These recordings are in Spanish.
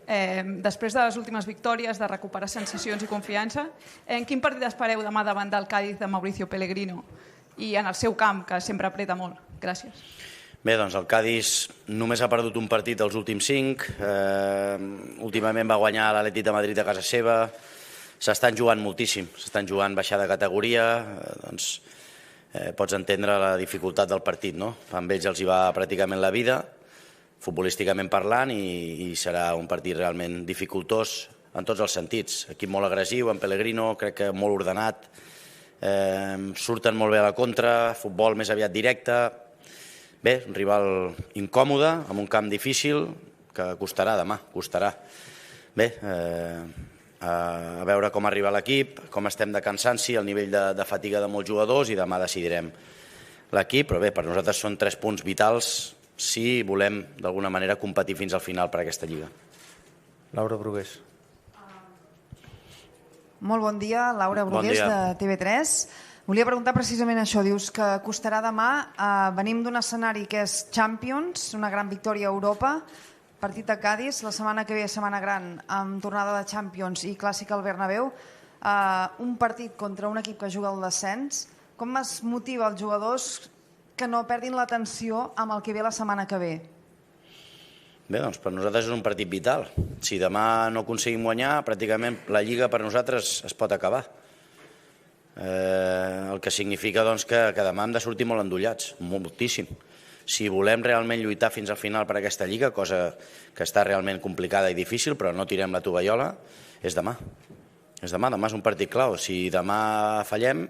després de les últimes victòries, de recuperar sensacions i confiança, en quin partit espereu demà davant del Cádiz de Mauricio Pellegrino i en el seu camp, que sempre apreta molt? Gràcies. Bé, doncs el Cádiz només ha perdut un partit dels últims 5. Últimament va guanyar l'Atlètic de Madrid a casa seva. S'estan jugant moltíssim, s'estan jugant baixar de categoria. Doncs pots entendre la dificultat del partit, no? Amb ells els hi va pràcticament la vida, futbolísticament parlant, i serà un partit realment dificultós en tots els sentits. Equip molt agressiu, en Pellegrino, crec que molt ordenat, surten molt bé a la contra, futbol més aviat directe. Bé, un rival incòmode, amb un camp difícil, que costarà demà, costarà. Bé, a veure com arriba l'equip, com estem de cansanci, el nivell de fatiga de molts jugadors, i demà decidirem l'equip, però bé, per nosaltres són 3 punts vitals si volem d'alguna manera competir fins al final per aquesta lliga. Laura Brugués. Molt bon dia, Laura Brugués de TV3. Volia preguntar precisament això. Dius que costarà demà. Venim d'un escenari que és Champions, una gran victòria a Europa, partit de Cádiz, la setmana que ve, setmana gran, amb tornada de Champions i clàssic al Bernabéu, un partit contra un equip que juga al descens. Com es motiva els jugadors que no perdin l'atenció amb el que ve la setmana que ve? Bé, doncs per nosaltres és un partit vital. Si demà no aconseguim guanyar, pràcticament la Lliga per nosaltres es pot acabar. El que significa doncs, que demà hem de sortir molt endollats, moltíssim. Si volem realment lluitar fins al final per aquesta Lliga, cosa que està realment complicada i difícil, però no tirem la tovallola, és demà. És demà és un partit clau. Si demà fallem,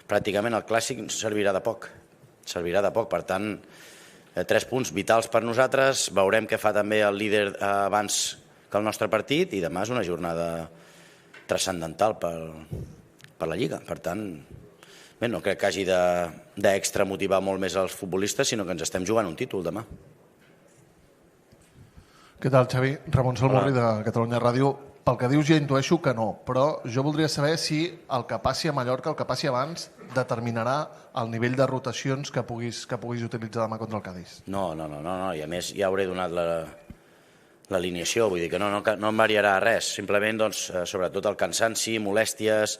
pràcticament el clàssic servirà de poc. Servirà de poc, per tant, 3 punts vitals per nosaltres. Veurem què fa també el líder abans que el nostre partit, i demà és una jornada transcendental per la Lliga. Per tant, bé, no crec que hagi d'extra motivar molt més els futbolistes, sinó que ens estem jugant un títol demà. Què tal, Xavi? Ramon Salmorri de Catalunya Ràdio. Pel que dius ja intueixo que no, però jo voldria saber si el que passi a Mallorca, el que passi abans, determinarà el nivell de rotacions que puguis utilitzar demà contra el Cádiz. No, i a més ja hauré donat l'alineació, vull dir que no em variarà res, simplement, doncs, sobretot el cansanci, molèsties,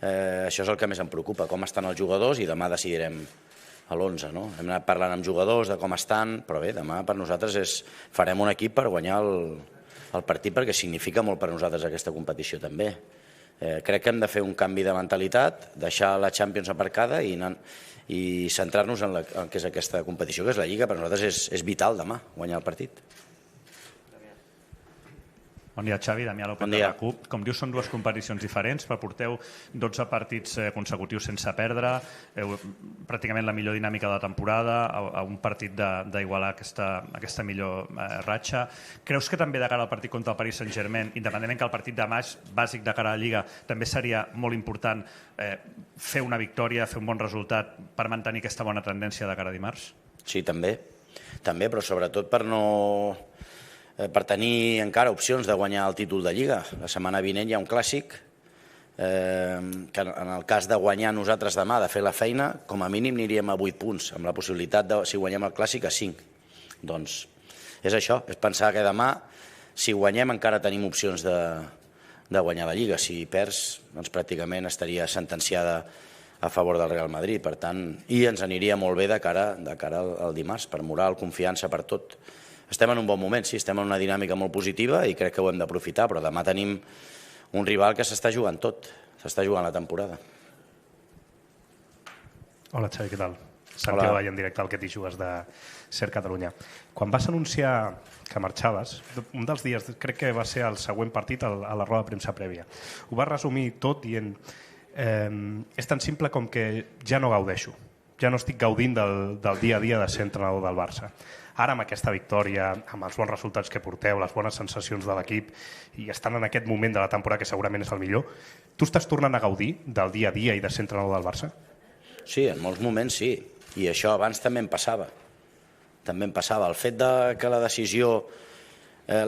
això és el que més em preocupa, com estan els jugadors, i demà decidirem a l'11, no? Hem anat parlant amb jugadors de com estan, però bé, demà per nosaltres farem un equip per guanyar el partit, perquè significa molt per nosaltres aquesta competició també. Crec que hem de fer un canvi de mentalitat, deixar la Champions aparcada i centrar-nos en què és aquesta competició, que és la Lliga. Per nosaltres és vital demà guanyar el partit. Bon dia, Xavi. Damià López de RAC1. Com dius, són 2 competicions diferents, però porteu 12 partits consecutius sense perdre, pràcticament la millor dinàmica de la temporada, a un partit d'igualar aquesta millor ratxa. Creus que també de cara al partit contra el Paris Saint-Germain, independentment que el partit demà és bàsic de cara a la Lliga, també seria molt important fer una victòria, fer un bon resultat per mantenir aquesta bona tendència de cara a dimarts? Sí, també, però sobretot per tenir encara opcions de guanyar el títol de Lliga. La setmana vinent hi ha un clàssic, que en el cas de guanyar nosaltres demà, de fer la feina, com a mínim aniríem a 8 punts, amb la possibilitat de, si guanyem el clàssic, a 5. Doncs és això, és pensar que demà, si guanyem, encara tenim opcions de guanyar la Lliga. Si perds, doncs pràcticament estaria sentenciada a favor del Real Madrid. Per tant, i ens aniria molt bé de cara al dimarts, per moral, confiança, per tot. Estem en un bon moment, sí, estem en una dinàmica molt positiva i crec que ho hem d'aprofitar, però demà tenim un rival que s'està jugant tot, s'està jugant la temporada. Hola, Xavi, què tal? Santiago Vall en directe al Que t'hi jugues de Ser Catalunya. Quan vas anunciar que marxaves, un dels dies, crec que va ser el següent partit a la roda de premsa prèvia, ho vas resumir tot dient és tan simple com que ja no gaudeixo, ja no estic gaudint del dia a dia de ser entrenador del Barça. Ara, amb aquesta victòria, amb els bons resultats que porteu, les bones sensacions de l'equip i estan en aquest moment de la temporada que segurament és el millor, tu estàs tornant a gaudir del dia a dia i de ser entrenador del Barça? Sí, en molts moments sí. I això abans també em passava. El fet que la decisió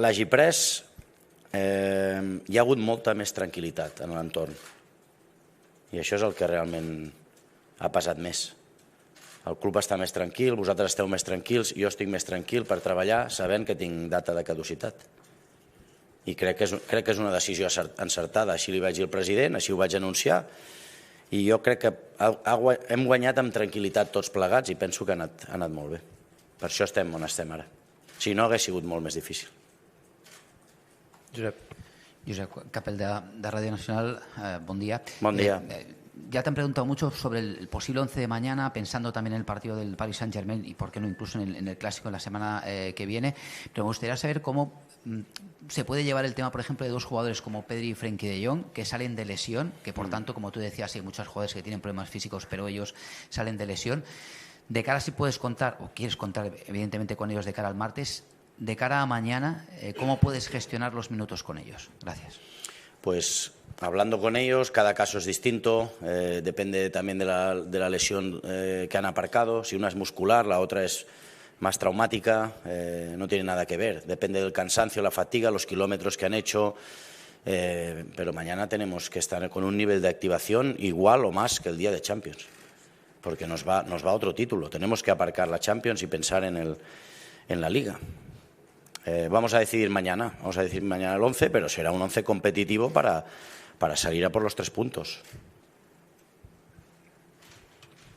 l'hagi pres, hi ha hagut molta més tranquil·litat en l'entorn. I això és el que realment ha passat més. El club està més tranquil, vosaltres esteu més tranquils, jo estic més tranquil per treballar sabent que tinc data de caducitat. I crec que és una decisió encertada. Així li vaig dir al president, així ho vaig anunciar, i jo crec que hem guanyat amb tranquil·litat tots plegats i penso que ha anat molt bé. Per això estem on estem ara. Si no, hagués sigut molt més difícil. Josep Capel, de Radio Nacional, buen día. Buen día. Ya te han preguntado mucho sobre el posible 11 de mañana, pensando también en el partido del Paris Saint-Germain y, por qué no, incluso en el Clásico en la semana que viene. Pero me gustaría saber cómo se puede llevar el tema, por ejemplo, de dos jugadores como Pedri y Frenkie de Jong, que salen de lesión, que por tanto, como tú decías, hay muchos jugadores que tienen problemas físicos, pero ellos salen de lesión. De cara, si puedes contar, o quieres contar, evidentemente, con ellos de cara al martes, de cara a mañana, ¿cómo puedes gestionar los minutos con ellos? Gracias. Pues hablando con ellos, cada caso es distinto, depende también de la lesión que han aparcado. Si una es muscular, la otra es más traumática, no tiene nada que ver. Depende del cansancio, la fatiga, los kilómetros que han hecho. Pero mañana tenemos que estar con un nivel de activación igual o más que el día de Champions, porque nos va otro título. Tenemos que aparcar la Champions y pensar en la Liga. Vamos a decidir mañana el 11, pero será un 11 competitivo para salir a por los 3 puntos.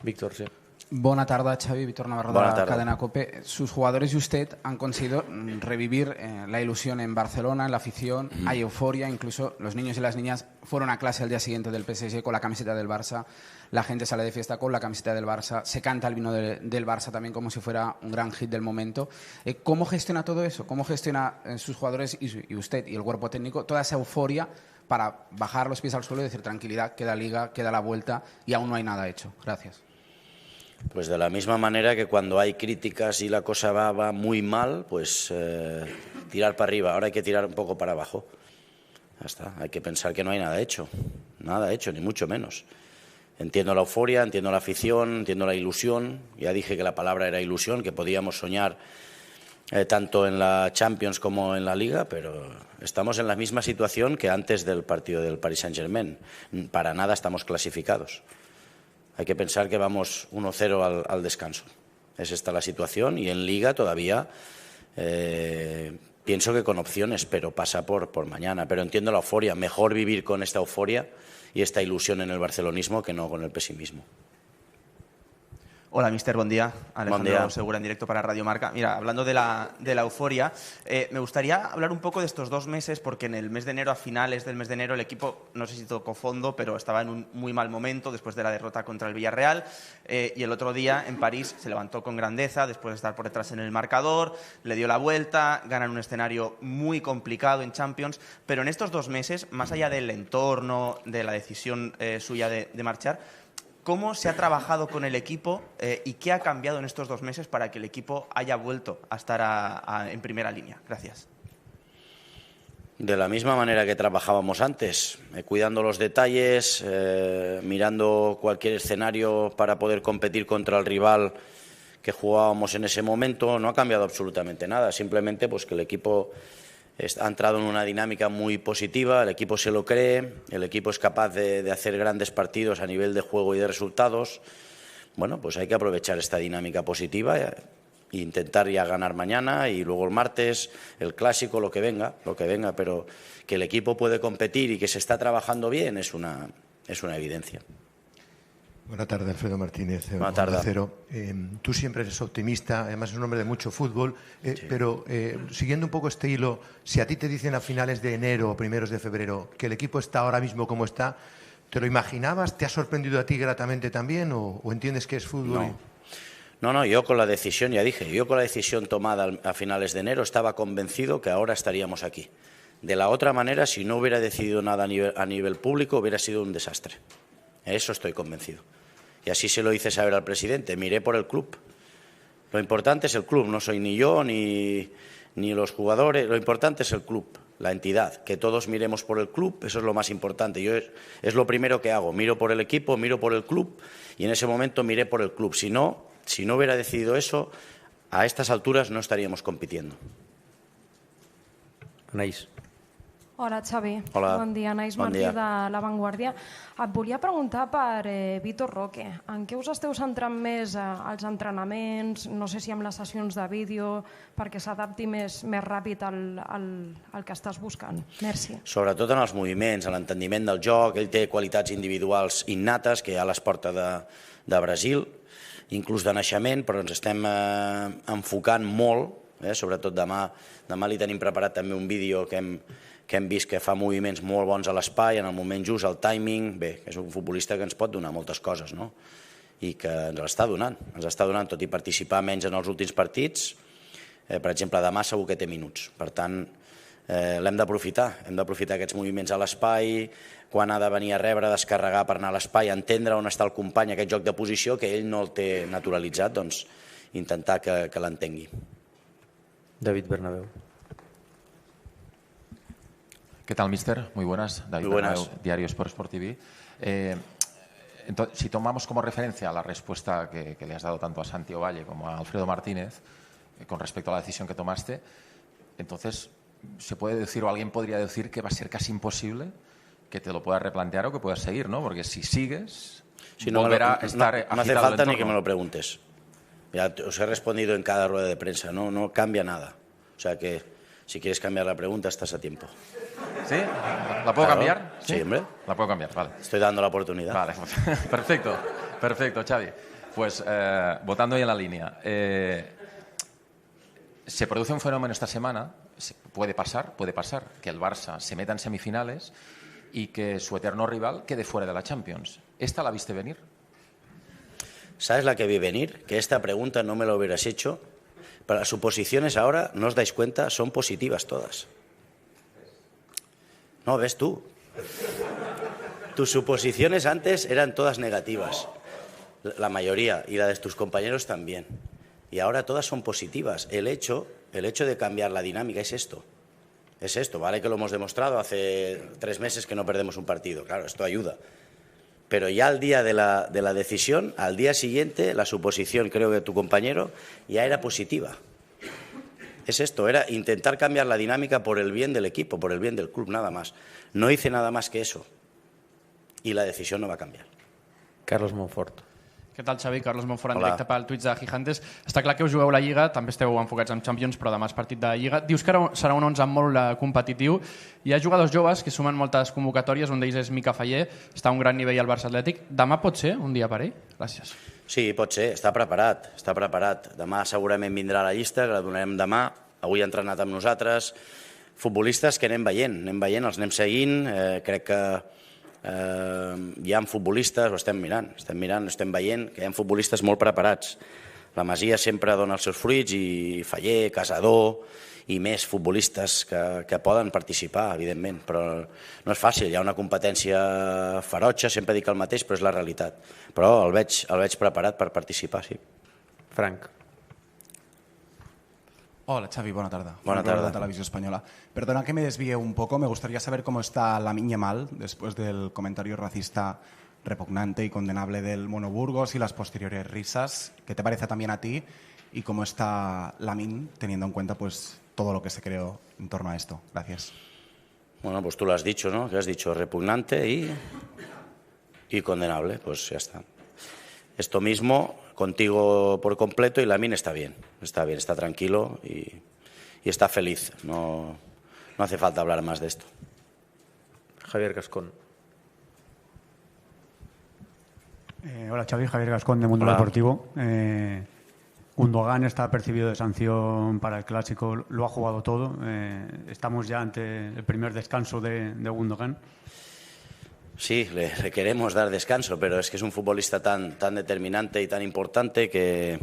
Víctor, sí. Buena tarde, Xavi. Víctor Navarro de la cadena COPE. Sus jugadores y usted han conseguido revivir la ilusión en Barcelona, en la afición. Hay euforia, incluso los niños y las niñas fueron a clase al día siguiente del PSG con la camiseta del Barça. La gente sale de fiesta con la camiseta del Barça. Se canta el himno del Barça también como si fuera un gran hit del momento. ¿Cómo gestiona todo eso? ¿Cómo gestiona sus jugadores y usted y el cuerpo técnico toda esa euforia para bajar los pies al suelo y decir tranquilidad, queda Liga, queda la vuelta y aún no hay nada hecho? Gracias. Pues de la misma manera que cuando hay críticas y la cosa va muy mal, pues tirar para arriba. Ahora hay que tirar un poco para abajo. Ya está. Hay que pensar que no hay nada hecho, ni mucho menos. Entiendo la euforia, entiendo la afición, entiendo la ilusión. Ya dije que la palabra era ilusión, que podíamos soñar tanto en la Champions como en la Liga, pero estamos en la misma situación que antes del partido del Paris Saint-Germain. Para nada estamos clasificados. Hay que pensar que vamos 1-0 al descanso. Es esta la situación y en Liga todavía pienso que con opciones, pero pasa por mañana. Pero entiendo la euforia. Mejor vivir con esta euforia y esta ilusión en el barcelonismo que no con el pesimismo. Hola, mister, buen día. Alejandro Segura, en directo para Radio Marca. Mira, hablando de la euforia, me gustaría hablar un poco de estos 2 meses, porque en el mes de enero, a finales del mes de enero, el equipo, no sé si tocó fondo, pero estaba en un muy mal momento después de la derrota contra el Villarreal, y el otro día en París se levantó con grandeza después de estar por detrás en el marcador, le dio la vuelta, ganan un escenario muy complicado en Champions, pero en estos 2 meses, más allá del entorno, de la decisión suya de marchar, ¿cómo se ha trabajado con el equipo y qué ha cambiado en estos 2 meses para que el equipo haya vuelto a estar en primera línea? Gracias. De la misma manera que trabajábamos antes, cuidando los detalles, mirando cualquier escenario para poder competir contra el rival que jugábamos en ese momento. No ha cambiado absolutamente nada, simplemente pues que el equipo ha entrado en una dinámica muy positiva, el equipo se lo cree, el equipo es capaz de hacer grandes partidos a nivel de juego y de resultados. Bueno, pues hay que aprovechar esta dinámica positiva e intentar ya ganar mañana y luego el martes, el Clásico, lo que venga, pero que el equipo puede competir y que se está trabajando bien es una evidencia. Buenas tardes, Alfredo Martínez. Buenas tardes. Tú siempre eres optimista, además es un hombre de mucho fútbol, sí. Pero siguiendo un poco este hilo, si a ti te dicen a finales de enero o primeros de febrero que el equipo está ahora mismo como está, ¿te lo imaginabas? ¿Te ha sorprendido a ti gratamente también o entiendes que es fútbol? No, yo con la decisión, ya dije, con la decisión tomada a finales de enero estaba convencido que ahora estaríamos aquí. De la otra manera, si no hubiera decidido nada a nivel público, hubiera sido un desastre. Eso estoy convencido. Y así se lo hice saber al presidente. Miré por el club. Lo importante es el club. No soy ni yo ni los jugadores. Lo importante es el club, la entidad. Que todos miremos por el club. Eso es lo más importante. Yo es lo primero que hago. Miro por el equipo, miro por el club. Y en ese momento miré por el club. Si no hubiera decidido eso, a estas alturas no estaríamos compitiendo. Anaís. Hola, Xavi. Hola. Bon dia, Anaïs Martí de La Vanguardia. Et volia preguntar per Vitor Roque. En què us esteu centrant més als entrenaments, no sé si amb les sessions de vídeo, perquè s'adapti més ràpid al que estàs buscant? Merci. Sobretot en els moviments, en l'entendiment del joc. Ell té qualitats individuals innates que ja les porta de Brasil, inclús de naixement, però ens estem enfocant molt, sobretot demà li tenim preparat també un vídeo que hem vist que fa moviments molt bons a l'espai, en el moment just, el timing. Bé, és un futbolista que ens pot donar moltes coses, no? I que ens l'està donant. Ens està donant, tot i participar menys en els últims partits. Per exemple, demà segur que té minuts. Per tant, l'hem d'aprofitar. Hem d'aprofitar aquests moviments a l'espai, quan ha de venir a rebre, descarregar per anar a l'espai, entendre on està el company, aquest joc de posició, que ell no el té naturalitzat, doncs intentar que l'entengui. David Bernabéu. ¿Qué tal, mister? Muy buenas. David Bernabéu, Diario Sport TV. Entonces, si tomamos como referencia la respuesta que le has dado tanto a Santi Ovalle como a Alfredo Martínez con respecto a la decisión que tomaste, entonces se puede decir o alguien podría decir que va a ser casi imposible que te lo puedas replantear o que puedas seguir, ¿no? Porque si sigues, volverá a estar agitado. No hace falta ni que me lo preguntes. Ya os he respondido en cada rueda de prensa, no cambia nada. O sea que si quieres cambiar la pregunta estás a tiempo. ¿Sí? ¿La puedo cambiar? Sí, hombre. La puedo cambiar, vale. Estoy dando la oportunidad. Vale, perfecto, Xavi. Pues votando ahí en la línea. Se produce un fenómeno esta semana, puede pasar, que el Barça se meta en semifinales y que su eterno rival quede fuera de la Champions. ¿Esta la viste venir? ¿Sabes la que vi venir? Que esta pregunta no me la hubieras hecho. Pero las suposiciones ahora, no os dais cuenta, son positivas todas. No, ves tú. Tus suposiciones antes eran todas negativas, la mayoría, y la de tus compañeros también. Y ahora todas son positivas. El hecho de cambiar la dinámica es esto. Es esto, vale que lo hemos demostrado hace 3 meses que no perdemos un partido. Claro, esto ayuda. Pero ya al día de la decisión, al día siguiente, la suposición, creo que tu compañero, ya era positiva. Es esto, era intentar cambiar la dinámica por el bien del equipo, por el bien del club, nada más. No hice nada más que eso. Y la decisión no va a cambiar. Carlos Monfort. Què tal, Xavi? Carlos Monfort en directe pel Twitch de Gigantes. Està clar que us jugueu la Lliga, també esteu enfocats en Champions, però demà és partit de Lliga. Dius que serà un 11 molt competitiu. Hi ha jugadors joves que sumen moltes convocatòries, un d'ells és Mika Faller, està a un gran nivell al Barça Atlètic. Demà pot ser un dia per ell? Gràcies. Sí, pot ser, està preparat. Demà segurament vindrà la llista, que la donarem demà. Avui ha entrenat amb nosaltres. Futbolistes que anem veient, els anem seguint. Crec que hi ha futbolistes, ho estem mirant, estem veient que hi ha futbolistes molt preparats. La Masia sempre dona els seus fruits i Faller, Casador i més futbolistes que poden participar, evidentment, però no és fàcil, hi ha una competència ferotge, sempre dic el mateix, però és la realitat. Però el veig preparat per participar, sí. Frank. Hola, Xavi, buena tarde. Buena tarde. De Televisión Española. Perdona que me desvíe un poco, me gustaría saber cómo está Lamine Yamal después del comentario racista repugnante y condenable del Mono Burgos y las posteriores risas. ¿Qué te parece también a ti? Y cómo está Lamine teniendo en cuenta pues todo lo que se creó en torno a esto. Gracias. Bueno, pues tú lo has dicho, ¿no? ¿Qué has dicho? Repugnante y condenable. Pues ya está. Esto mismo, contigo por completo, y Lamine está bien, está tranquilo y está feliz. No hace falta hablar más de esto. Javier Gascón. Hola, Xavi, Javier Gascón de Mundo Deportivo. Gundogan está percibido de sanción para el Clásico, lo ha jugado todo. Estamos ya ante el primer descanso de Gundogan. Sí, le queremos dar descanso, pero es que es un futbolista tan determinante y tan importante que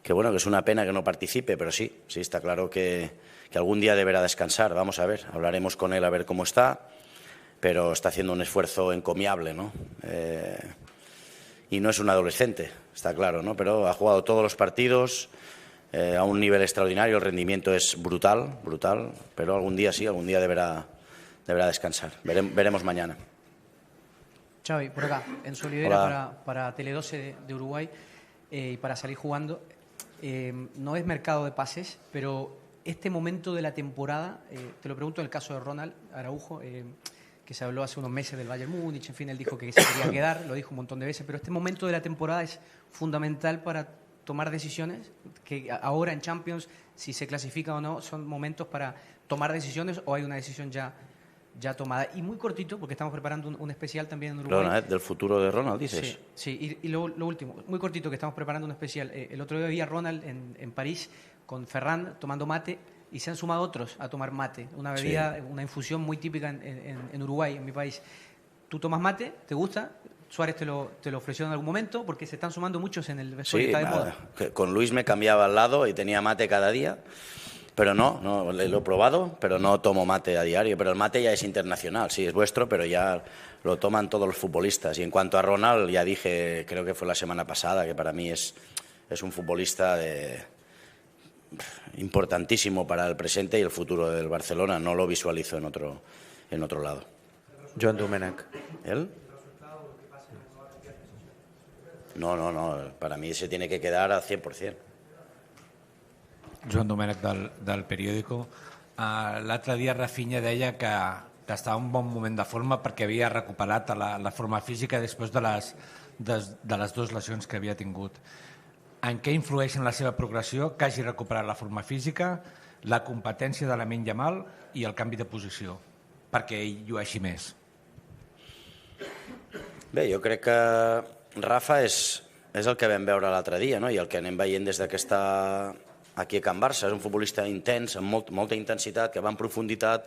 bueno, que es una pena que no participe, pero sí, está claro que algún día deberá descansar. Vamos a ver, hablaremos con él a ver cómo está, pero está haciendo un esfuerzo encomiable, ¿no? Y no es un adolescente, está claro, ¿no? Pero ha jugado todos los partidos a un nivel extraordinario, el rendimiento es brutal, pero algún día sí, algún día deberá descansar. Veremos mañana. Xavi, por acá, en Solidera para Tele12 de Uruguay y para salir jugando. No es mercado de pases, pero este momento de la temporada, te lo pregunto en el caso de Ronald Araujo, que se habló hace unos meses del Bayern Múnich, en fin, él dijo que se quería quedar, lo dijo un montón de veces, pero este momento de la temporada es fundamental para tomar decisiones, que ahora en Champions, si se clasifica o no, son momentos para tomar decisiones o hay una decisión ya tomada. Y muy cortito, porque estamos preparando un especial también en Uruguay. Ronald, del futuro de Ronald, dices. Sí. Y lo último, muy cortito, que estamos preparando un especial. El otro día vi a Ronald en París con Ferran tomando mate y se han sumado otros a tomar mate. Una bebida, una infusión muy típica en Uruguay, en mi país. ¿Tú tomas mate? ¿Te gusta? Suárez te lo ofreció en algún momento, porque se están sumando muchos en el vestuario. Sí, está de moda. Con Luis me cambiaba al lado y tenía mate cada día. Pero no, lo he probado, pero no tomo mate a diario. Pero el mate ya es internacional, sí, es vuestro, pero ya lo toman todos los futbolistas. Y en cuanto a Ronald, ya dije, creo que fue la semana pasada, que para mí es un futbolista importantísimo para el presente y el futuro del Barcelona. No lo visualizo en otro lado. Joan Domènech. ¿Él? No, para mí se tiene que quedar al 100%. Joan Domènech del periòdico. L'altre dia Rafinha deia que estava en un bon moment de forma perquè havia recuperat la forma física després de les dues lesions que havia tingut. En què influeix en la seva progressió que hagi recuperat la forma física, la competència de Lamine Yamal i el canvi de posició, perquè ell llueixi més? Bé, jo crec que Rafa és el que vam veure l'altre dia, no? I el que anem veient des que està aquí a Can Barça. És un futbolista intens, amb molta intensitat, que va en profunditat,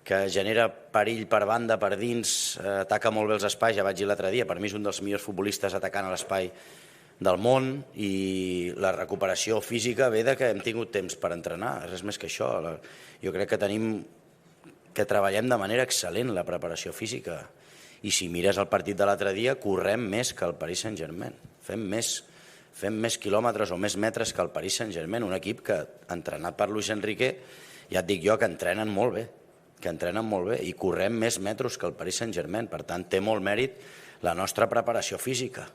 que genera perill per banda, per dins, ataca molt bé els espais. Ja vaig dir l'altre dia, per mi és un dels millors futbolistes atacant a l'espai del món, i la recuperació física ve de que hem tingut temps per entrenar, res més que això. Jo crec que treballem de manera excel·lent la preparació física, i si mires el partit de l'altre dia, correm més que el Paris Saint-Germain, fem més quilòmetres o més metres que el Paris Saint-Germain, un equip que, entrenat per Luis Enrique, ja et dic jo que entrenen molt bé, i correm més metros que el Paris Saint-Germain. Per tant, té molt mèrit la nostra preparació física.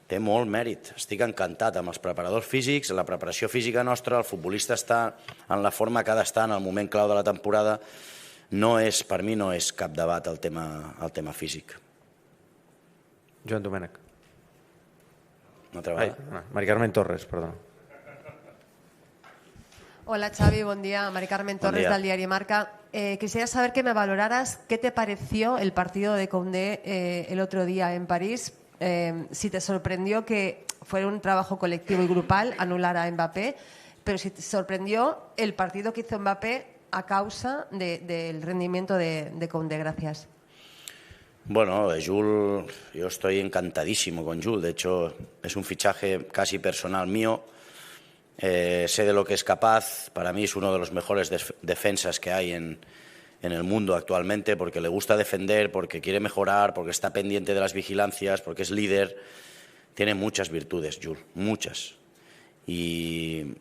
Té molt mèrit. Estic encantat amb els preparadors físics, la preparació física nostra, el futbolista està en la forma que ha d'estar en el moment clau de la temporada. Per mi no és cap debat el tema físic. Joan Domènech. Mari Carmen Torres, perdona. Hola Xavi, buen día. Mari Carmen Torres del diario Marca. Quisiera saber que me valoraras qué te pareció el partido de Koundé el otro día en París. Si te sorprendió que fuera un trabajo colectivo y grupal, anular a Mbappé, pero si te sorprendió el partido que hizo Mbappé a causa del rendimiento de Koundé. Gracias. Bueno, Jules, yo estoy encantadísimo con Jules. De hecho, es un fichaje casi personal mío. Sé de lo que es capaz. Para mí es uno de los mejores defensas que hay en el mundo actualmente, porque le gusta defender, porque quiere mejorar, porque está pendiente de las vigilancias, porque es líder. Tiene muchas virtudes, Jules, muchas. Y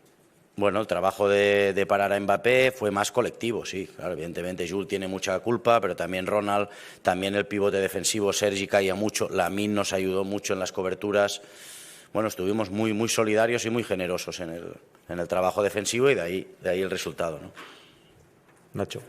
bueno, el trabajo de parar a Mbappé fue más colectivo, sí. Claro, evidentemente Jules tiene mucha culpa, pero también Ronald, también el pivote defensivo, Sergi caía mucho, Lamine nos ayudó mucho en las coberturas. Bueno, estuvimos muy, muy solidarios y muy generosos en el trabajo defensivo, y de ahí el resultado, ¿no? Nacho.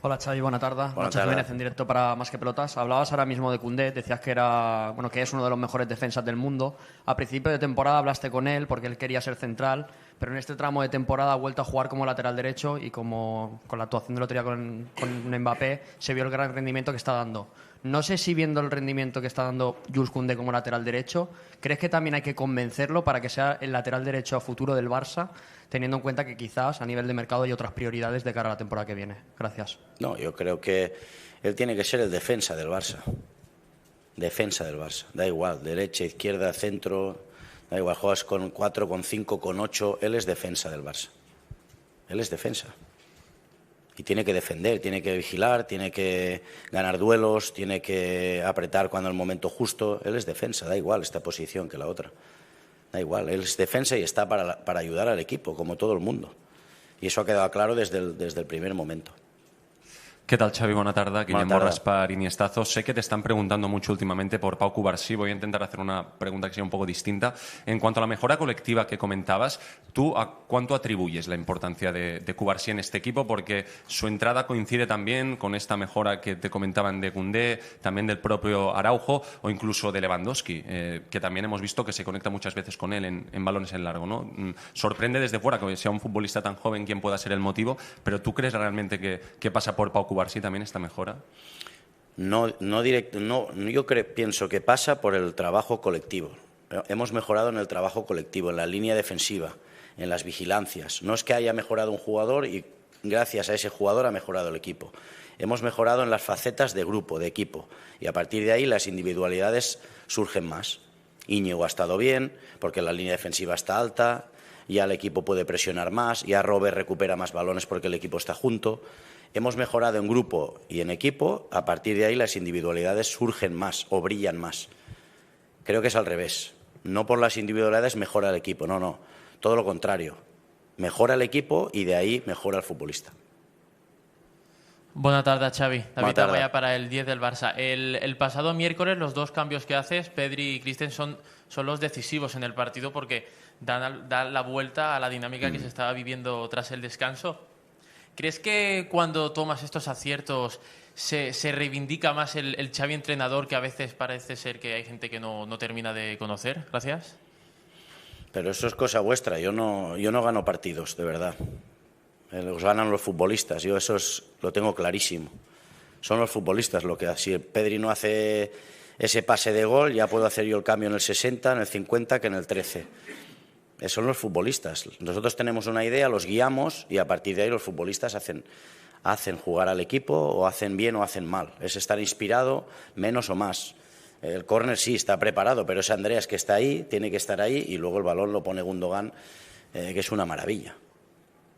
Hola Xavi, buena tarde. Nacho Jiménez en directo para Más que Pelotas. Hablabas ahora mismo de Koundé, decías que que es uno de los mejores defensas del mundo. A principio de temporada hablaste con él porque él quería ser central, pero en este tramo de temporada ha vuelto a jugar como lateral derecho, y como con la actuación del otro día con Mbappé se vio el gran rendimiento que está dando. No sé si, viendo el rendimiento que está dando Jules Koundé como lateral derecho, ¿crees que también hay que convencerlo para que sea el lateral derecho a futuro del Barça, teniendo en cuenta que quizás a nivel de mercado hay otras prioridades de cara a la temporada que viene? Gracias. No, yo creo que él tiene que ser el defensa del Barça. Defensa del Barça. Da igual, derecha, izquierda, centro, da igual, juegas con 4, con 5, con 8, él es defensa del Barça. Él es defensa. Y tiene que defender, tiene que vigilar, tiene que ganar duelos, tiene que apretar cuando es el momento justo. Él es defensa, da igual esta posición que la otra. Da igual, él es defensa y está para ayudar al equipo, como todo el mundo. Y eso ha quedado claro desde el primer momento. ¿Qué tal, Xavi? Buena tarde. Guillermo Borras para Iniestazo. Sé que te están preguntando mucho últimamente por Pau Cubarsí. Voy a intentar hacer una pregunta que sea un poco distinta. En cuanto a la mejora colectiva que comentabas, ¿tú a cuánto atribuyes la importancia de Cubarsí en este equipo? Porque su entrada coincide también con esta mejora que te comentaban de Koundé, también del propio Araujo o incluso de Lewandowski, que también hemos visto que se conecta muchas veces con él en balones en largo, ¿no? Sorprende desde fuera que sea un futbolista tan joven quien pueda ser el motivo, pero ¿tú crees realmente que pasa por Pau Cubarsí también esta mejora? Yo pienso que pasa por el trabajo colectivo. Hemos mejorado en el trabajo colectivo, en la línea defensiva, en las vigilancias. No es que haya mejorado un jugador y gracias a ese jugador ha mejorado el equipo. Hemos mejorado en las facetas de grupo, de equipo, y a partir de ahí las individualidades surgen más. Íñigo ha estado bien porque la línea defensiva está alta, ya el equipo puede presionar más, ya Robert recupera más balones porque el equipo está junto. Hemos mejorado en grupo y en equipo, a partir de ahí las individualidades surgen más o brillan más. Creo que es al revés. No por las individualidades mejora el equipo, no. Todo lo contrario. Mejora el equipo y de ahí mejora el futbolista. Buenas tardes, Xavi. David Abaya para el 10 del Barça. El pasado miércoles los dos cambios que haces, Pedri y Christensen, son los decisivos en el partido porque dan la vuelta a la dinámica que se estaba viviendo tras el descanso. ¿Crees que cuando tomas estos aciertos se reivindica más el Xavi entrenador, que a veces parece ser que hay gente que no termina de conocer? Gracias. Pero eso es cosa vuestra. Yo no gano partidos, de verdad. Los ganan los futbolistas. Yo eso lo tengo clarísimo. Son los futbolistas lo que... Si Pedri no hace ese pase de gol, ya puedo hacer yo el cambio en el 60, en el 50, que en el 13. Son los futbolistas. Nosotros tenemos una idea, los guiamos y a partir de ahí los futbolistas hacen jugar al equipo, o hacen bien o hacen mal. Es estar inspirado, menos o más. El córner sí está preparado, pero ese Andreas que está ahí, tiene que estar ahí, y luego el balón lo pone Gundogan, que es una maravilla.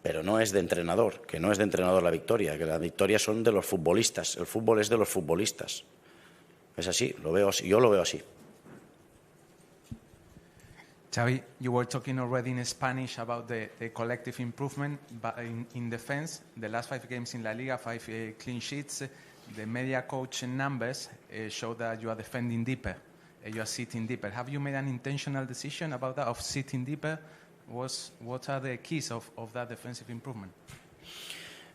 Pero no es de entrenador, que no es de entrenador la victoria, que la victoria son de los futbolistas. El fútbol es de los futbolistas. Es así, yo lo veo así. Xavi, you were talking already in Spanish about the collective improvement in defense. The last 5 games in La Liga, 5 clean sheets. The media coach numbers show that you are defending deeper. You are sitting deeper. Have you made an intentional decision about that, of sitting deeper? What are the keys of that defensive improvement?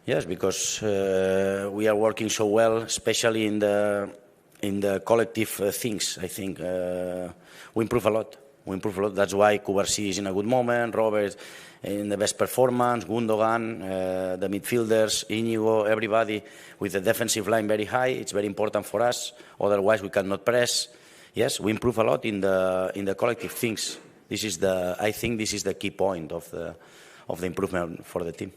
Yes, because we are working so well, especially in the collective things. I think we improve a lot. That's why Cubarsí is in a good moment, Robert in the best performance, Gundogan, the midfielders, Íñigo, everybody with the defensive line very high. It's very important for us. Otherwise, we cannot press. Yes, we improve a lot in the collective things. I think this is the key point of the improvement for the team.